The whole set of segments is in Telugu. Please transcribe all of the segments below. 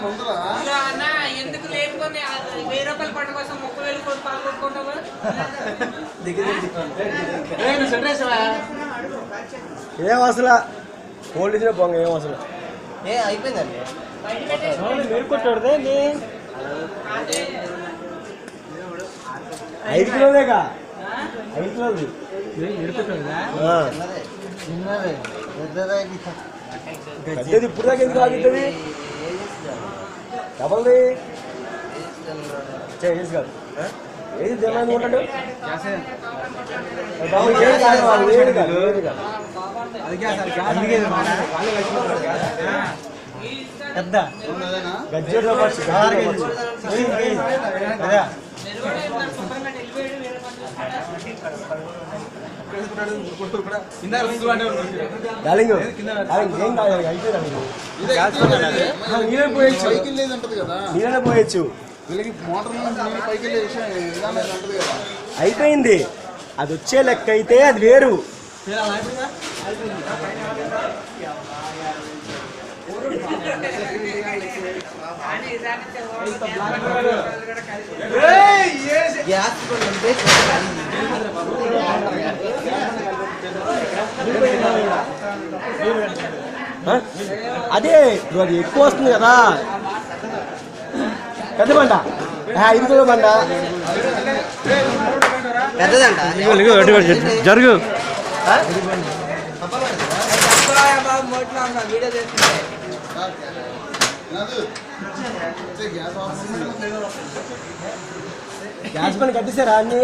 ముందర అన్న ఎందుకు లేనుకొని 1000 రూపాయల పంట కోసం 30,000 కోట్లు పాల్గొట్టుకుంటావా ఏం అసలు పోలీసులో పొంగ ఏం అసలు అయిపోయిందండి మీరు కొట్టాడు 5 కిలోలేగా 5 కిలోలు గడ్డది ఇప్పుడు దాకా ఎందుకు ఆగుతుంది డబల్ది చేసి కాదు ఏది జనాన్ని ఉంటాడు పెద్ద గజ్జెలో నీళ్ళనే పోయచ్చు అయిపోయింది అది వచ్చే లెక్క అయితే అది వేరు అదే ఇప్పుడు అది ఎక్కువ వస్తుంది కదా పెద్ద బండ 5 కిలో బండ పెద్దదంట జరుగు గ్యాస్ బండ్ కట్టిస్తారా అన్ని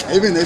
అయిపోయింది